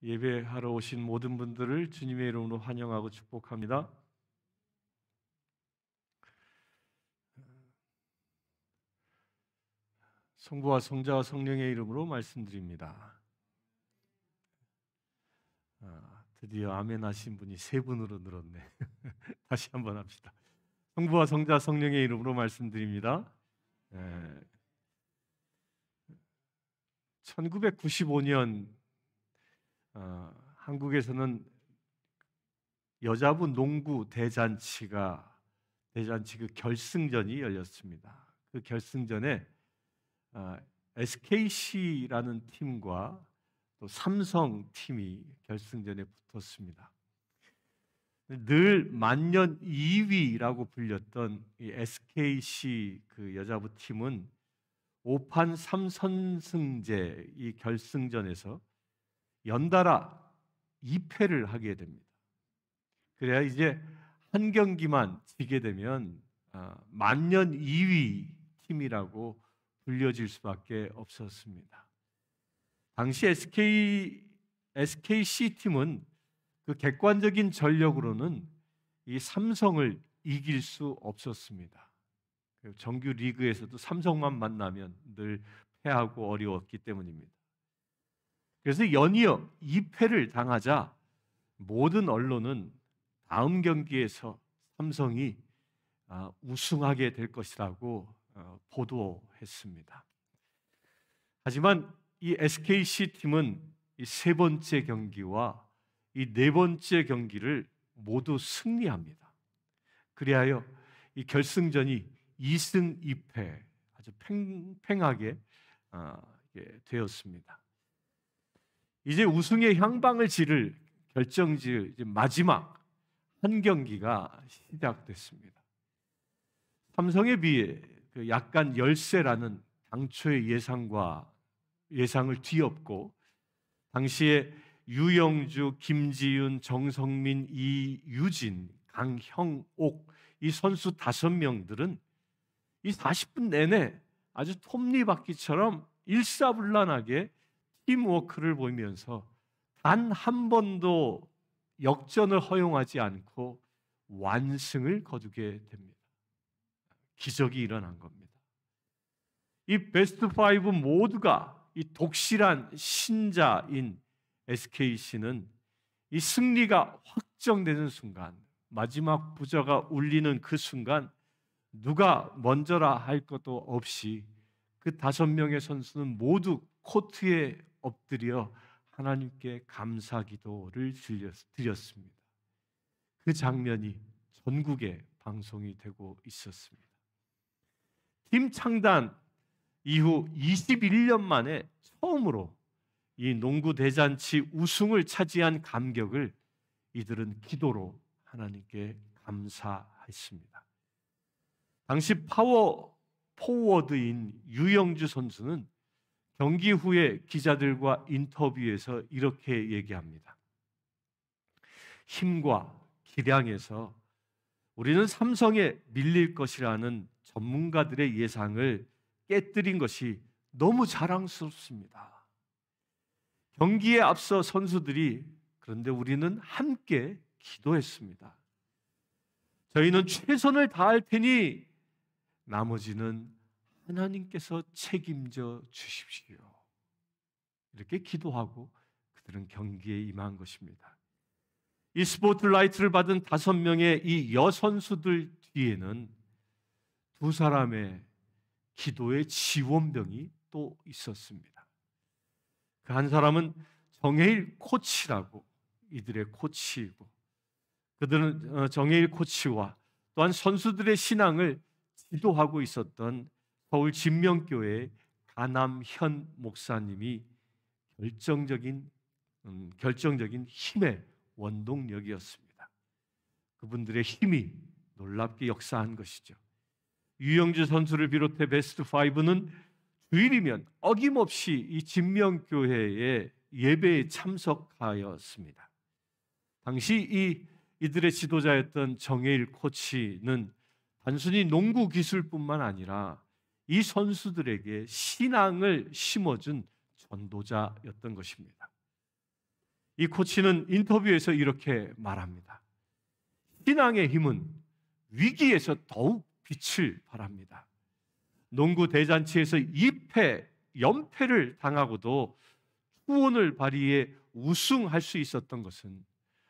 예배하러 오신 모든 분들을 주님의 이름으로 환영하고 축복합니다. 성부와 성자와 성령의 이름으로 말씀드립니다. 드디어 아멘 하신 분이 세 분으로 늘었네. 다시 한번 합시다. 성부와 성자 성령의 이름으로 말씀드립니다. 1995년 한국에서는 여자부 농구 대잔치 그 결승전이 열렸습니다. 그 결승전에 SKC라는 팀과 또 삼성 팀이 결승전에 붙었습니다. 늘 만년 2위라고 불렸던 이 SKC 그 여자부 팀은 5판 3선승제 이 결승전에서 연달아 2패를 하게 됩니다. 그래야 이제 한 경기만 지게 되면 만년 2위 팀이라고 불려질 수밖에 없었습니다. 당시 SKC 팀은 그 객관적인 전력으로는 이 삼성을 이길 수 없었습니다. 정규 리그에서도 삼성만 만나면 늘 패하고 어려웠기 때문입니다. 그래서 연이어 2패를 당하자 모든 언론은 다음 경기에서 삼성이 우승하게 될 것이라고 보도했습니다. 하지만 이 SKC 팀은 이 세 번째 경기와 이 네 번째 경기를 모두 승리합니다. 그리하여 이 결승전이 2승 2패 아주 팽팽하게 되었습니다. 이제 우승의 향방을 지를 결정지을 마지막 한 경기가 시작됐습니다. 삼성에 비해 그 약간 열세라는 당초의 예상을 뒤엎고 당시에 유영주, 김지윤, 정성민, 이유진, 강형옥 이 선수 5명들은 이 40분 내내 아주 톱니바퀴처럼 일사불란하게 팀워크를 보이면서 단 한 번도 역전을 허용하지 않고 완승을 거두게 됩니다. 기적이 일어난 겁니다. 이 베스트 5 모두가 이 독실한 신자인 SKC는 이 승리가 확정되는 순간, 마지막 부저가 울리는 그 순간 누가 먼저라 할 것도 없이 그 5명의 선수는 모두 코트에 엎드려 하나님께 감사 기도를 드렸습니다. 그 장면이 전국에 방송이 되고 있었습니다. 팀 창단 이후 21년 만에 처음으로 이 농구 대잔치 우승을 차지한 감격을 이들은 기도로 하나님께 감사했습니다. 당시 파워 포워드인 유영주 선수는 경기 후에 기자들과 인터뷰에서 이렇게 얘기합니다. 힘과 기량에서 우리는 삼성에 밀릴 것이라는 전문가들의 예상을 깨뜨린 것이 너무 자랑스럽습니다. 경기에 앞서 선수들이 그런데 우리는 함께 기도했습니다. 저희는 최선을 다할 테니 나머지는 하나님께서 책임져 주십시오. 이렇게 기도하고 그들은 경기에 임한 것입니다. 이 스포트라이트를 받은 5명의 이 여선수들 뒤에는 2사람의 기도의 지원병이 또 있었습니다. 그 한 사람은 정해일 코치라고 이들의 코치이고 그들은 정해일 코치와 또한 선수들의 신앙을 지도하고 있었던 서울 진명교회 가남현 목사님이 결정적인 힘의 원동력이었습니다. 그분들의 힘이 놀랍게 역사한 것이죠. 유영주 선수를 비롯해 베스트 5는 주일이면 어김없이 이 진명교회의 예배에 참석하였습니다. 당시 이들의 지도자였던 정해일 코치는 단순히 농구 기술뿐만 아니라 이 선수들에게 신앙을 심어준 전도자였던 것입니다. 이 코치는 인터뷰에서 이렇게 말합니다. 신앙의 힘은 위기에서 더욱 빛을 발합니다. 농구 대잔치에서 2패, 연패를 당하고도 후원을 발휘해 우승할 수 있었던 것은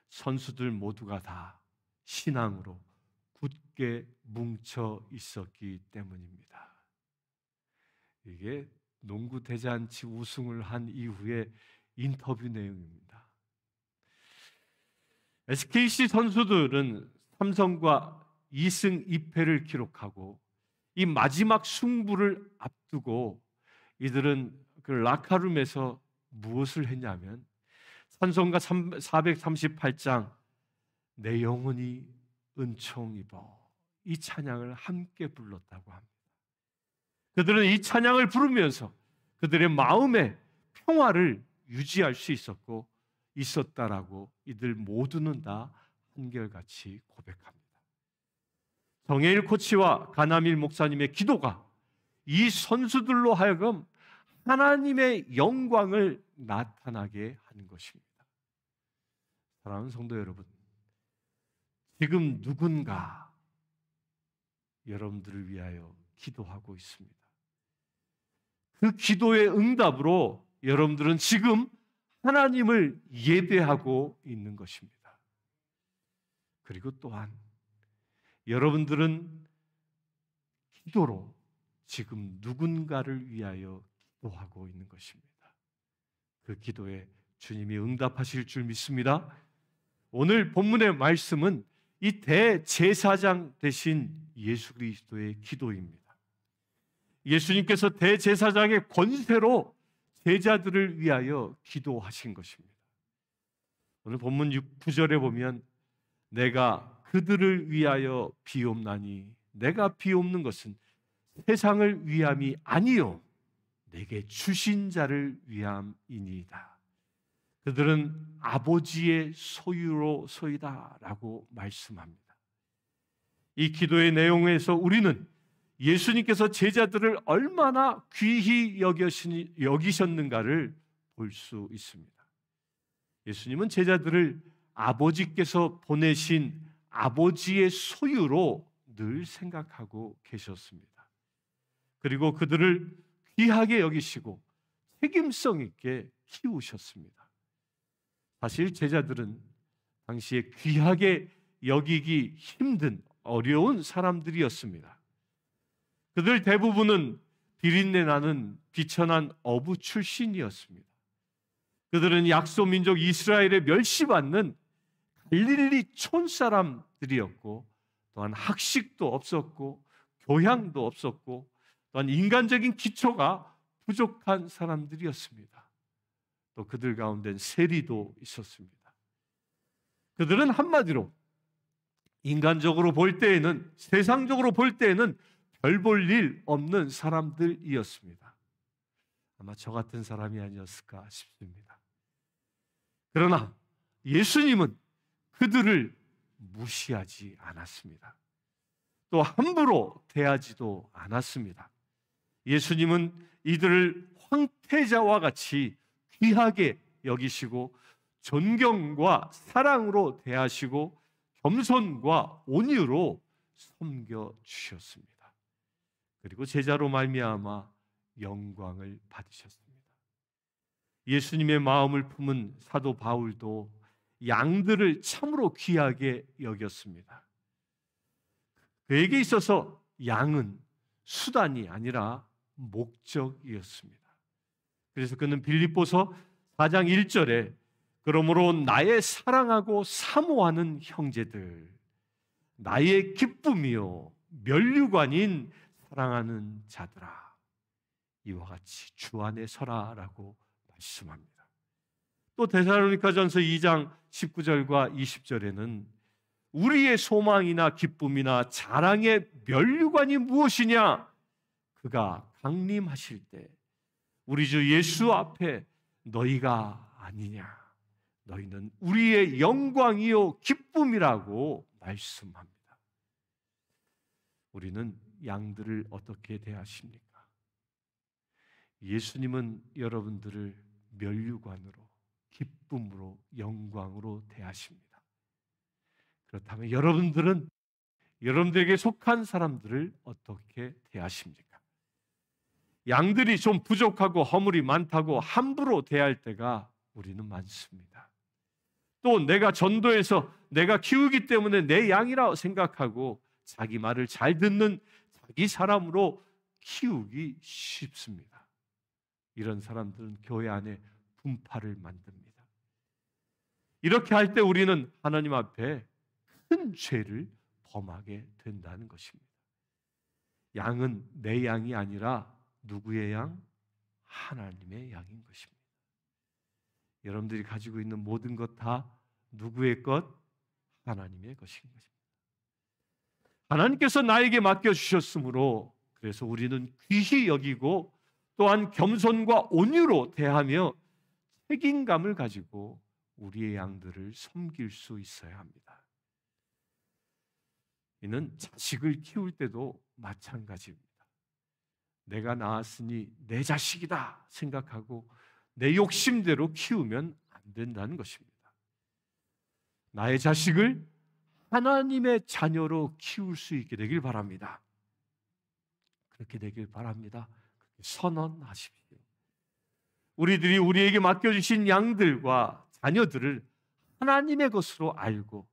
선수들 모두가 다 신앙으로 굳게 뭉쳐 있었기 때문입니다. 이게 농구 대잔치 우승을 한 이후의 인터뷰 내용입니다. SKC 선수들은 삼성과 2승 2패를 기록하고 이 마지막 승부를 앞두고 이들은 그 라카룸에서 무엇을 했냐면 찬송가 438장 내 영혼이 은총 입어 이 찬양을 함께 불렀다고 합니다. 그들은 이 찬양을 부르면서 그들의 마음의 평화를 유지할 수 있었다라고 이들 모두는 다 한결같이 고백합니다. 정혜일 코치와 가남일 목사님의 기도가 이 선수들로 하여금 하나님의 영광을 나타나게 하는 것입니다. 사랑하는 성도 여러분, 지금 누군가 여러분들을 위하여 기도하고 있습니다. 그 기도의 응답으로 여러분들은 지금 하나님을 예배하고 있는 것입니다. 그리고 또한 여러분들은 기도로 지금 누군가를 위하여 기도하고 있는 것입니다. 그 기도에 주님이 응답하실 줄 믿습니다. 오늘 본문의 말씀은 이 대제사장 되신 예수 그리스도의 기도입니다. 예수님께서 대제사장의 권세로 제자들을 위하여 기도하신 것입니다. 오늘 본문 9절에 보면 내가 그들을 위하여 비옵나니 내가 비옵는 것은 세상을 위함이 아니요 내게 주신 자를 위함이니이다. 그들은 아버지의 소유로소이다 라고 말씀합니다. 이 기도의 내용에서 우리는 예수님께서 제자들을 얼마나 귀히 여기셨는가를 볼 수 있습니다. 예수님은 제자들을 아버지께서 보내신 아버지의 소유로 늘 생각하고 계셨습니다. 그리고 그들을 귀하게 여기시고 책임성 있게 키우셨습니다. 사실 제자들은 당시에 귀하게 여기기 힘든 어려운 사람들이었습니다. 그들 대부분은 비린내 나는 비천한 어부 출신이었습니다. 그들은 약소 민족 이스라엘에 멸시받는 갈릴리 촌 사람들이었고 또한 학식도 없었고 교양도 없었고 또한 인간적인 기초가 부족한 사람들이었습니다. 또 그들 가운데는 세리도 있었습니다. 그들은 한마디로 인간적으로 볼 때에는 세상적으로 볼 때에는 별 볼 일 없는 사람들이었습니다. 아마 저 같은 사람이 아니었을까 싶습니다. 그러나 예수님은 그들을 무시하지 않았습니다. 또 함부로 대하지도 않았습니다. 예수님은 이들을 황태자와 같이 귀하게 여기시고 존경과 사랑으로 대하시고 겸손과 온유로 섬겨주셨습니다. 그리고 제자로 말미암아 영광을 받으셨습니다. 예수님의 마음을 품은 사도 바울도 양들을 참으로 귀하게 여겼습니다. 그에게 있어서 양은 수단이 아니라 목적이었습니다. 그래서 그는 빌립보서 4장 1절에 그러므로 나의 사랑하고 사모하는 형제들 나의 기쁨이요 면류관인 사랑하는 자들아 이와 같이 주 안에 서라라고 말씀합니다. 또 데살로니가전서 2장 19절과 20절에는 우리의 소망이나 기쁨이나 자랑의 면류관이 무엇이냐? 그가 강림하실 때 우리 주 예수 앞에 너희가 아니냐? 너희는 우리의 영광이요 기쁨이라고 말씀합니다. 우리는 양들을 어떻게 대하십니까? 예수님은 여러분들을 면류관으로 기쁨으로 영광으로 대하십니다. 그렇다면 여러분들은 여러분들에게 속한 사람들을 어떻게 대하십니까? 양들이 좀 부족하고 허물이 많다고 함부로 대할 때가 우리는 많습니다. 또 내가 전도해서 내가 키우기 때문에 내 양이라고 생각하고 자기 말을 잘 듣는 자기 사람으로 키우기 쉽습니다. 이런 사람들은 교회 안에 분파를 만듭니다. 이렇게 할 때 우리는 하나님 앞에 큰 죄를 범하게 된다는 것입니다. 양은 내 양이 아니라 누구의 양? 하나님의 양인 것입니다. 여러분들이 가지고 있는 모든 것 다 누구의 것? 하나님의 것인 것입니다. 하나님께서 나에게 맡겨주셨으므로 그래서 우리는 귀히 여기고 또한 겸손과 온유로 대하며 책임감을 가지고 우리의 양들을 섬길 수 있어야 합니다. 이는 자식을 키울 때도 마찬가지입니다. 내가 낳았으니 내 자식이다 생각하고 내 욕심대로 키우면 안 된다는 것입니다. 나의 자식을 하나님의 자녀로 키울 수 있게 되길 바랍니다. 그렇게 되길 바랍니다. 선언하십시오. 우리들이 우리에게 맡겨주신 양들과 자녀들을 하나님의 것으로 알고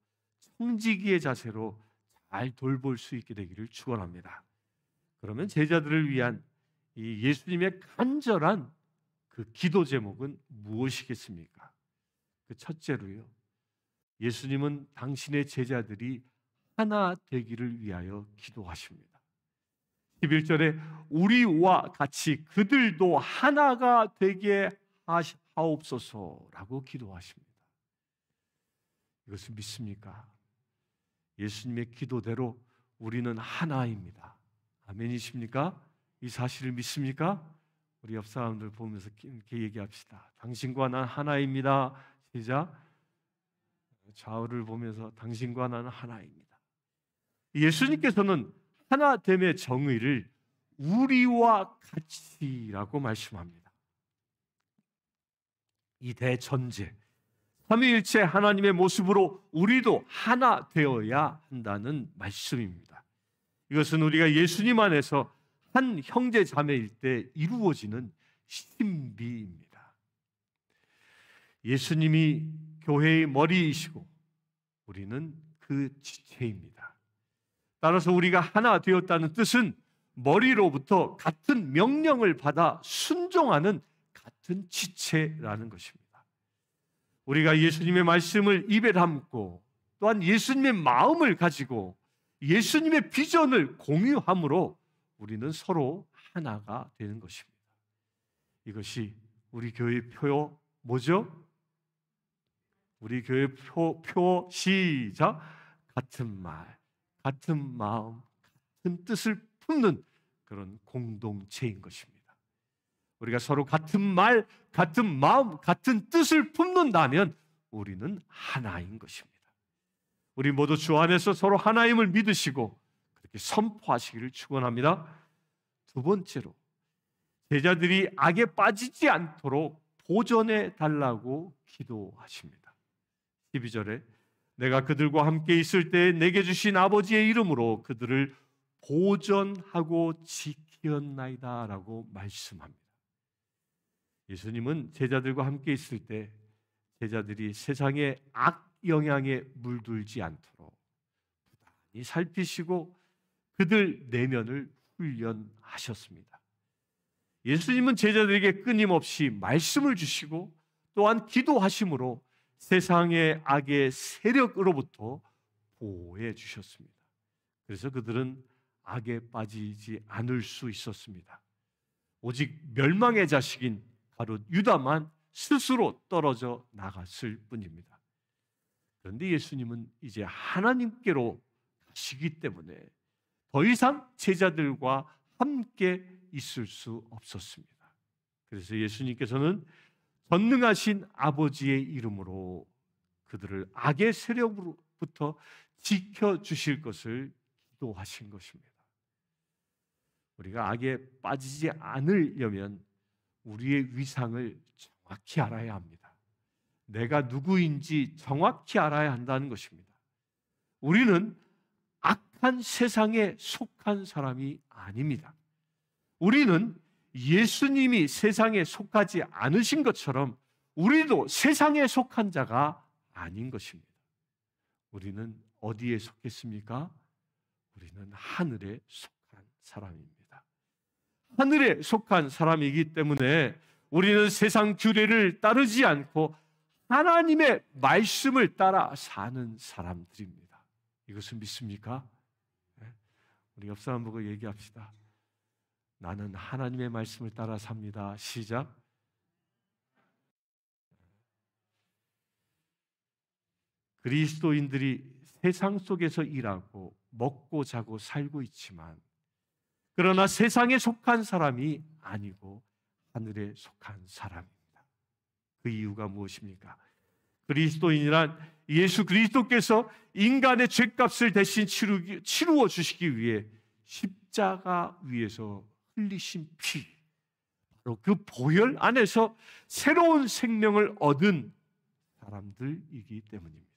청지기의 자세로 잘 돌볼 수 있게 되기를 축원합니다. 그러면 제자들을 위한 이 예수님의 간절한 그 기도 제목은 무엇이겠습니까? 그 첫째로요. 예수님은 당신의 제자들이 하나 되기를 위하여 기도하십니다. 11절에 우리와 같이 그들도 하나가 되게 하옵소서라고 기도하십니다. 이것을 믿습니까? 예수님의 기도대로 우리는 하나입니다. 아멘이십니까? 이 사실을 믿습니까? 우리 옆 사람들 보면서 이렇게 얘기합시다. 당신과 난 하나입니다. 시작. 좌우를 보면서 당신과 나는 하나입니다. 예수님께서는 하나됨의 정의를 우리와 같이라고 말씀합니다. 이 대전제, 삼위일체 하나님의 모습으로 우리도 하나 되어야 한다는 말씀입니다. 이것은 우리가 예수님 안에서 한 형제 자매일 때 이루어지는 신비입니다. 예수님이 교회의 머리이시고 우리는 그 지체입니다. 따라서 우리가 하나 되었다는 뜻은 머리로부터 같은 명령을 받아 순종하는 같은 지체라는 것입니다. 우리가 예수님의 말씀을 입에 담고 또한 예수님의 마음을 가지고 예수님의 비전을 공유함으로 우리는 서로 하나가 되는 것입니다. 이것이 우리 교회의 표 뭐죠? 우리 교회 표 시작. 같은 말, 같은 마음, 같은 뜻을 품는 그런 공동체인 것입니다. 우리가 서로 같은 말, 같은 마음, 같은 뜻을 품는다면 우리는 하나인 것입니다. 우리 모두 주 안에서 서로 하나임을 믿으시고 그렇게 선포하시기를 축원합니다. 두 번째로 제자들이 악에 빠지지 않도록 보전해 달라고 기도하십니다. 12절에 내가 그들과 함께 있을 때 내게 주신 아버지의 이름으로 그들을 보전하고 지키었나이다 라고 말씀합니다. 예수님은 제자들과 함께 있을 때 제자들이 세상의 악 영향에 물들지 않도록 부단히 살피시고 그들 내면을 훈련하셨습니다. 예수님은 제자들에게 끊임없이 말씀을 주시고 또한 기도하심으로 세상의 악의 세력으로부터 보호해 주셨습니다. 그래서 그들은 악에 빠지지 않을 수 있었습니다. 오직 멸망의 자식인 바로 유다만 스스로 떨어져 나갔을 뿐입니다. 그런데 예수님은 이제 하나님께로 가시기 때문에 더 이상 제자들과 함께 있을 수 없었습니다. 그래서 예수님께서는 전능하신 아버지의 이름으로 그들을 악의 세력으로부터 지켜주실 것을 기도하신 것입니다. 우리가 악에 빠지지 않으려면 우리의 위상을 정확히 알아야 합니다. 내가 누구인지 정확히 알아야 한다는 것입니다. 우리는 악한 세상에 속한 사람이 아닙니다. 우리는 예수님이 세상에 속하지 않으신 것처럼 우리도 세상에 속한 자가 아닌 것입니다. 우리는 어디에 속했습니까? 우리는 하늘에 속한 사람입니다. 하늘에 속한 사람이기 때문에 우리는 세상 규례를 따르지 않고 하나님의 말씀을 따라 사는 사람들입니다. 이것은 믿습니까? 우리 옆 사람 보고 얘기합시다. 나는 하나님의 말씀을 따라 삽니다. 시작. 그리스도인들이 세상 속에서 일하고 먹고 자고 살고 있지만, 그러나 세상에 속한 사람이 아니고 하늘에 속한 사람입니다. 그 이유가 무엇입니까? 그리스도인이란 예수 그리스도께서 인간의 죄값을 대신 치루어 주시기 위해 십자가 위에서 흘리신 피, 바로 그 보혈 안에서 새로운 생명을 얻은 사람들이기 때문입니다.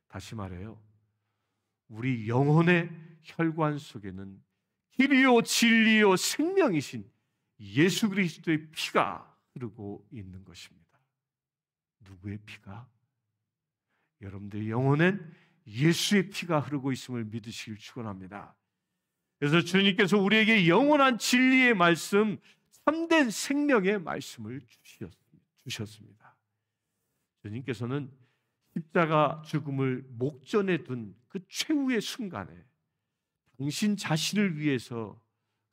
다시 말해요, 우리 영혼의 혈관 속에는 길이요 진리요 생명이신 예수 그리스도의 피가 흐르고 있는 것입니다. 누구의 피가? 여러분들의 영혼엔 예수의 피가 흐르고 있음을 믿으시길 축원합니다. 그래서 주님께서 우리에게 영원한 진리의 말씀, 참된 생명의 말씀을 주셨습니다. 주님께서는 십자가 죽음을 목전에 둔 그 최후의 순간에 당신 자신을 위해서가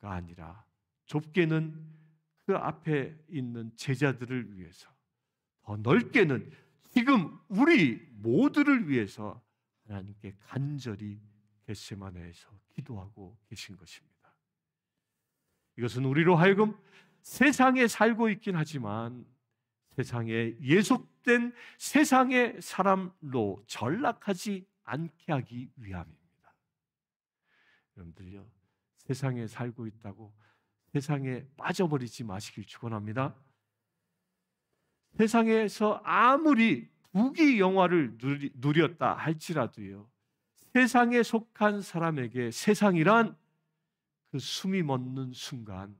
아니라 좁게는 그 앞에 있는 제자들을 위해서, 더 넓게는 지금 우리 모두를 위해서 하나님께 간절히 겟세마네에서 기도하고 계신 것입니다. 이것은 우리로 하여금 세상에 살고 있긴 하지만 세상에 예속된 세상의 사람로 전락하지 않게 하기 위함입니다. 여러분들요, 세상에 살고 있다고 세상에 빠져버리지 마시길 축원합니다. 세상에서 아무리 부귀 영화를 누렸다 할지라도요, 세상에 속한 사람에게 세상이란 그 숨이 멎는 순간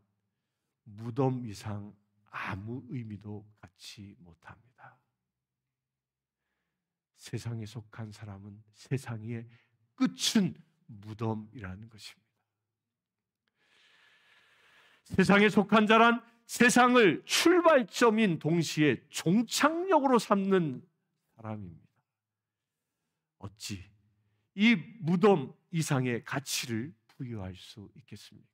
무덤 이상 아무 의미도 갖지 못합니다. 세상에 속한 사람은 세상의 끝은 무덤이라는 것입니다. 세상에 속한 자란 세상을 출발점인 동시에 종착역으로 삼는 사람입니다. 어찌 이 무덤 이상의 가치를 부여할 수 있겠습니까?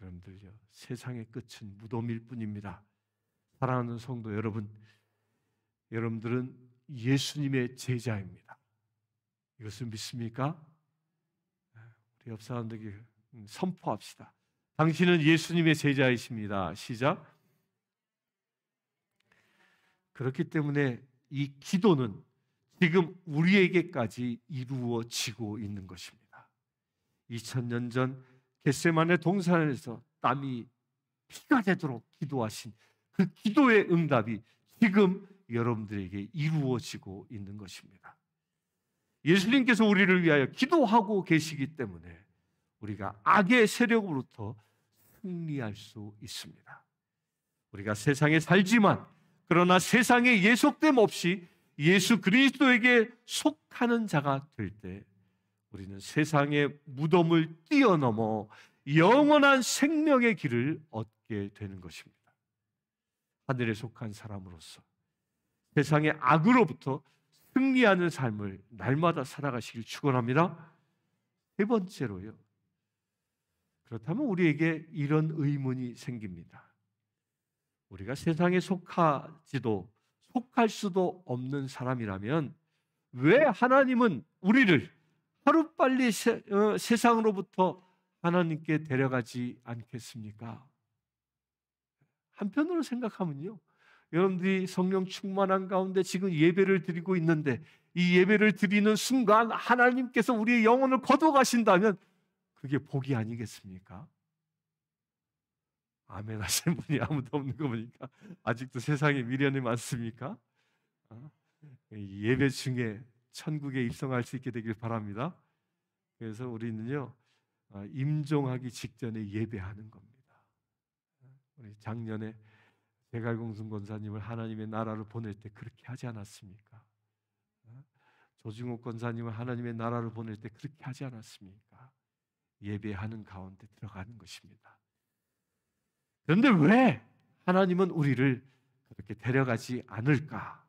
여러분들요, 세상의 끝은 무덤일 뿐입니다. 사랑하는 성도 여러분, 여러분들은 예수님의 제자입니다. 이것을 믿습니까? 우리 옆 사람들에게 선포합시다. 당신은 예수님의 제자이십니다. 시작. 그렇기 때문에 이 기도는 지금 우리에게까지 이루어지고 있는 것입니다. 2000년 전 겟세마네 동산에서 땀이 피가 되도록 기도하신 그 기도의 응답이 지금 여러분들에게 이루어지고 있는 것입니다. 예수님께서 우리를 위하여 기도하고 계시기 때문에 우리가 악의 세력으로부터 승리할 수 있습니다. 우리가 세상에 살지만 그러나 세상에 예속됨 없이 예수 그리스도에게 속하는 자가 될 때 우리는 세상의 무덤을 뛰어넘어 영원한 생명의 길을 얻게 되는 것입니다. 하늘에 속한 사람으로서 세상의 악으로부터 승리하는 삶을 날마다 살아가시길 축원합니다. 세 번째로요, 그렇다면 우리에게 이런 의문이 생깁니다. 우리가 세상에 속하지도 속할 수도 없는 사람이라면 왜 하나님은 우리를 하루빨리 세상으로부터 하나님께 데려가지 않겠습니까? 한편으로 생각하면요, 여러분들이 성령 충만한 가운데 지금 예배를 드리고 있는데 이 예배를 드리는 순간 하나님께서 우리의 영혼을 거둬가신다면 그게 복이 아니겠습니까? 아멘 하시는 분이 아무도 없는 거 보니까 아직도 세상에 미련이 많습니까? 예배 중에 천국에 입성할 수 있게 되길 바랍니다. 그래서 우리는요, 임종하기 직전에 예배하는 겁니다. 우리 작년에 대갈공순 권사님을 하나님의 나라로 보낼 때 그렇게 하지 않았습니까? 조중옥 권사님을 하나님의 나라로 보낼 때 그렇게 하지 않았습니까? 예배하는 가운데 들어가는 것입니다. 그런데 왜 하나님은 우리를 그렇게 데려가지 않을까?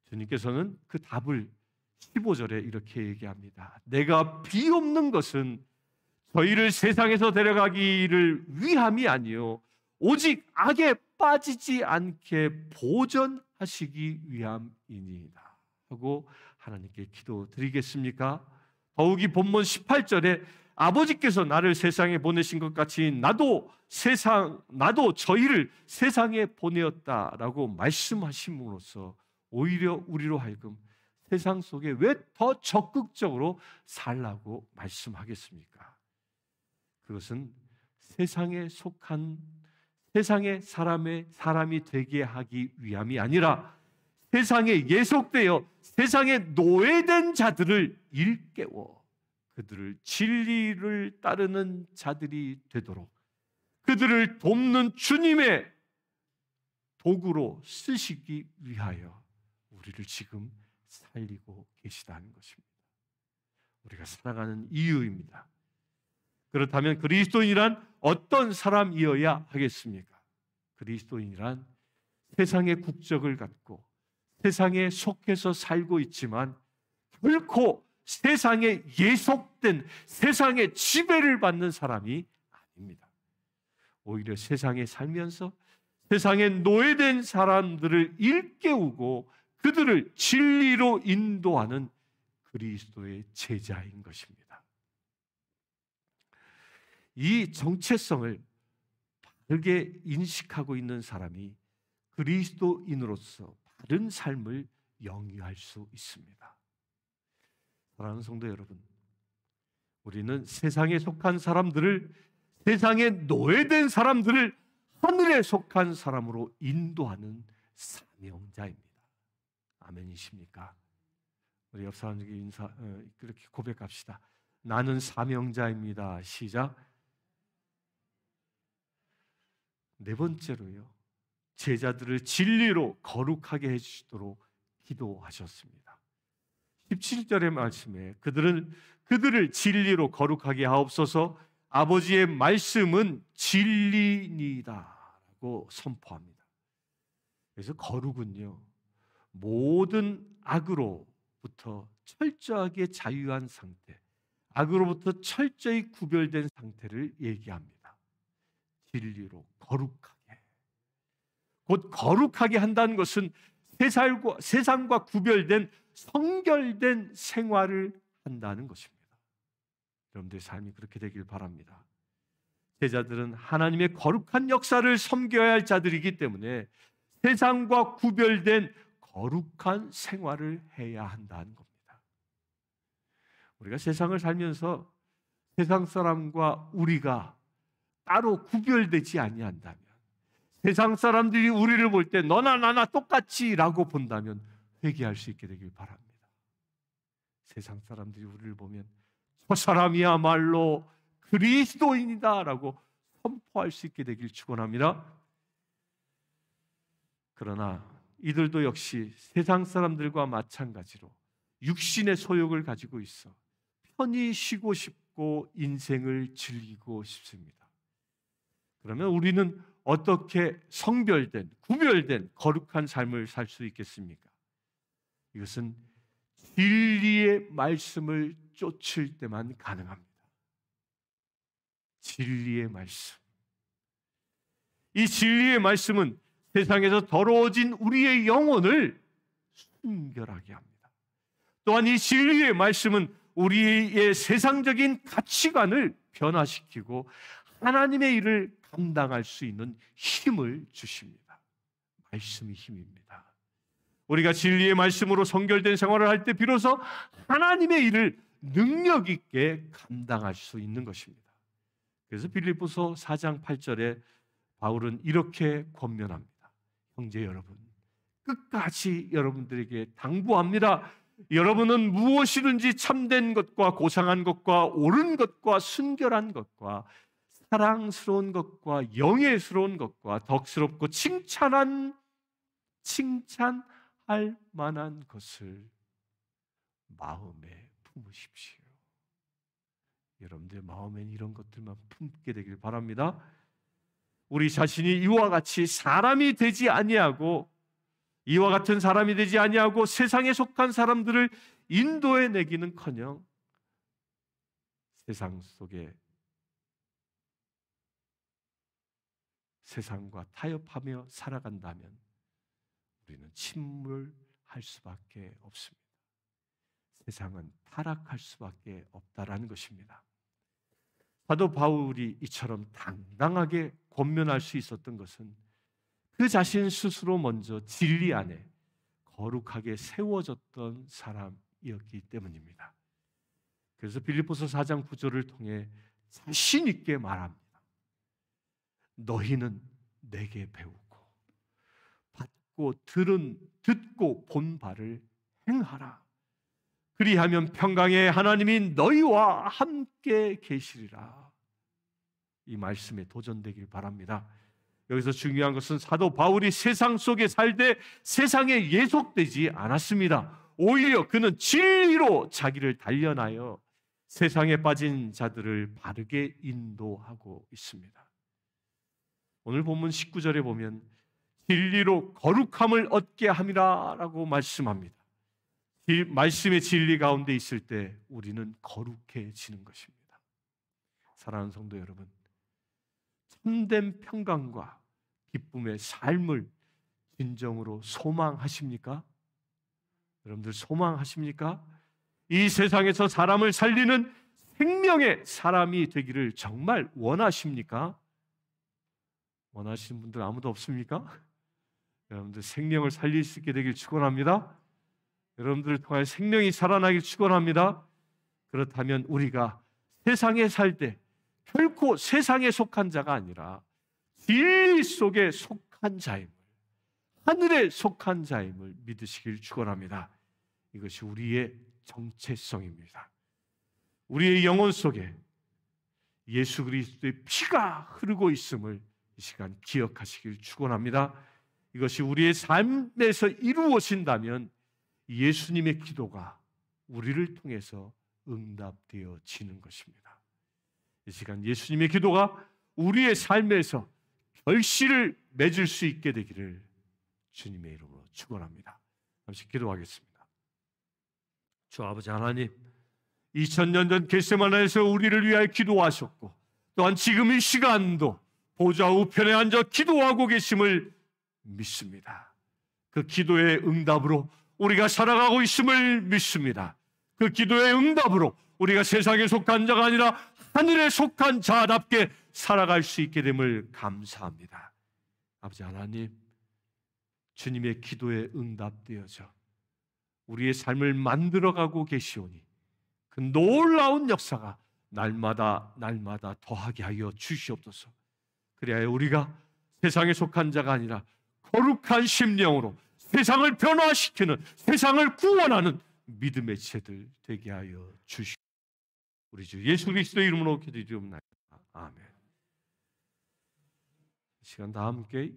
주님께서는 그 답을 15절에 이렇게 얘기합니다. 내가 비옵는 것은 저희를 세상에서 데려가기를 위함이 아니요 오직 악에 빠지지 않게 보전하시기 위함이니이다 하고 하나님께 기도드리겠습니까? 더욱이 본문 18절에 아버지께서 나를 세상에 보내신 것 같이 나도 저희를 세상에 보내었다라고 말씀하심으로써 오히려 우리로 하여금 세상 속에 왜 더 적극적으로 살라고 말씀하겠습니까? 그것은 세상에 속한 세상의 사람이 되게 하기 위함이 아니라 세상에 예속되어 세상에 노예된 자들을 일깨워 그들을 진리를 따르는 자들이 되도록 그들을 돕는 주님의 도구로 쓰시기 위하여 우리를 지금 살리고 계시다는 것입니다. 우리가 살아가는 이유입니다. 그렇다면 그리스도인이란 어떤 사람이어야 하겠습니까? 그리스도인이란 세상의 국적을 갖고 세상에 속해서 살고 있지만 결코 세상에 예속된 세상의 지배를 받는 사람이 아닙니다. 오히려 세상에 살면서 세상에 노예된 사람들을 일깨우고 그들을 진리로 인도하는 그리스도의 제자인 것입니다. 이 정체성을 바르게 인식하고 있는 사람이 그리스도인으로서 바른 삶을 영위할 수 있습니다. 사랑하는 성도 여러분, 우리는 세상에 속한 사람들을 세상에 노예된 사람들을 하늘에 속한 사람으로 인도하는 사명자입니다. 아멘이십니까? 우리 옆 사람에게 그렇게 고백합시다. 나는 사명자입니다. 시작. 네 번째로요, 제자들을 진리로 거룩하게 해주시도록 기도하셨습니다. 17절의 말씀에 그들을 진리로 거룩하게 하옵소서. 아버지의 말씀은 진리니다라고 선포합니다. 그래서 거룩은요, 모든 악으로부터 철저하게 자유한 상태, 악으로부터 철저히 구별된 상태를 얘기합니다. 진리로 거룩하게. 곧 거룩하게 한다는 것은 세상과 구별된 성결된 생활을 한다는 것입니다. 여러분들의 삶이 그렇게 되길 바랍니다. 제자들은 하나님의 거룩한 역사를 섬겨야 할 자들이기 때문에 세상과 구별된 거룩한 생활을 해야 한다는 겁니다. 우리가 세상을 살면서 세상 사람과 우리가 따로 구별되지 아니한다면, 세상 사람들이 우리를 볼 때 너나 나나 똑같지라고 본다면 회개할 수 있게 되길 바랍니다. 세상 사람들이 우리를 보면 저 사람이야말로 그리스도인이다라고 선포할 수 있게 되길 축원합니다. 그러나 이들도 역시 세상 사람들과 마찬가지로 육신의 소욕을 가지고 있어 편히 쉬고 싶고 인생을 즐기고 싶습니다. 그러면 우리는 어떻게 성별된, 구별된 거룩한 삶을 살 수 있겠습니까? 이것은 진리의 말씀을 쫓을 때만 가능합니다. 진리의 말씀. 이 진리의 말씀은 세상에서 더러워진 우리의 영혼을 순결하게 합니다. 또한 이 진리의 말씀은 우리의 세상적인 가치관을 변화시키고 하나님의 일을 감당할 수 있는 힘을 주십니다. 말씀이 힘입니다. 우리가 진리의 말씀으로 성결된 생활을 할 때 비로소 하나님의 일을 능력 있게 감당할 수 있는 것입니다. 그래서 빌립보서 4장 8절에 바울은 이렇게 권면합니다. 형제 여러분, 끝까지 여러분들에게 당부합니다. 여러분은 무엇이든지 참된 것과 고상한 것과 옳은 것과 순결한 것과 사랑스러운 것과 영예스러운 것과 덕스럽고 칭찬할 만한 것을 마음에 품으십시오. 여러분들의 마음엔 이런 것들만 품게 되길 바랍니다. 우리 자신이 이와 같이 사람이 되지 아니하고 이와 같은 사람이 되지 아니하고 세상에 속한 사람들을 인도해 내기는커녕 세상 속에 세상과 타협하며 살아간다면 우리는 침몰할 수밖에 없습니다. 세상은 타락할 수밖에 없다라는 것입니다. 사도 바울이 이처럼 당당하게 권면할 수 있었던 것은 그 자신 스스로 먼저 진리 안에 거룩하게 세워졌던 사람이었기 때문입니다. 그래서 빌립보서 4장 9절을 통해 자신 있게 말합니다. 너희는 내게 배우고 듣고 본 바를 행하라. 그리하면 평강의 하나님이 너희와 함께 계시리라. 이 말씀에 도전되길 바랍니다. 여기서 중요한 것은 사도 바울이 세상 속에 살되 세상에 예속되지 않았습니다. 오히려 그는 진리로 자기를 단련하여 세상에 빠진 자들을 바르게 인도하고 있습니다. 오늘 본문 19절에 보면 진리로 거룩함을 얻게 함이라라고 말씀합니다. 말씀의 진리 가운데 있을 때 우리는 거룩해지는 것입니다. 사랑하는 성도 여러분, 참된 평강과 기쁨의 삶을 진정으로 소망하십니까? 여러분들 소망하십니까? 이 세상에서 사람을 살리는 생명의 사람이 되기를 정말 원하십니까? 원하시는 분들 아무도 없습니까? 여러분들 생명을 살릴 수 있게 되길 축원합니다. 여러분들을 통해 생명이 살아나길 축원합니다. 그렇다면 우리가 세상에 살 때 결코 세상에 속한 자가 아니라 진리 속에 속한 자임을, 하늘에 속한 자임을 믿으시길 축원합니다. 이것이 우리의 정체성입니다. 우리의 영혼 속에 예수 그리스도의 피가 흐르고 있음을 이 시간 기억하시길 축원합니다. 이것이 우리의 삶에서 이루어진다면 예수님의 기도가 우리를 통해서 응답되어지는 것입니다. 이 시간 예수님의 기도가 우리의 삶에서 결실을 맺을 수 있게 되기를 주님의 이름으로 축원합니다. 잠시 기도하겠습니다. 주 아버지 하나님, 2000년 전 겟세마네에서 우리를 위하여 기도하셨고 또한 지금 이 시간도 보좌 우편에 앉아 기도하고 계심을 믿습니다. 그 기도의 응답으로 우리가 살아가고 있음을 믿습니다. 그 기도의 응답으로 우리가 세상에 속한 자가 아니라 하늘에 속한 자답게 살아갈 수 있게 됨을 감사합니다. 아버지 하나님, 주님의 기도에 응답되어져 우리의 삶을 만들어가고 계시오니 그 놀라운 역사가 날마다 더하게 하여 주시옵소서. 그래야 우리가 세상에 속한 자가 아니라 거룩한 심령으로 세상을 변화시키는, 세상을 구원하는 믿음의 지체들 되게 하여 주시옵소서. 우리 주 예수 그리스도의 이름으로 기도드리옵나이다. 아멘. 시간 다 함께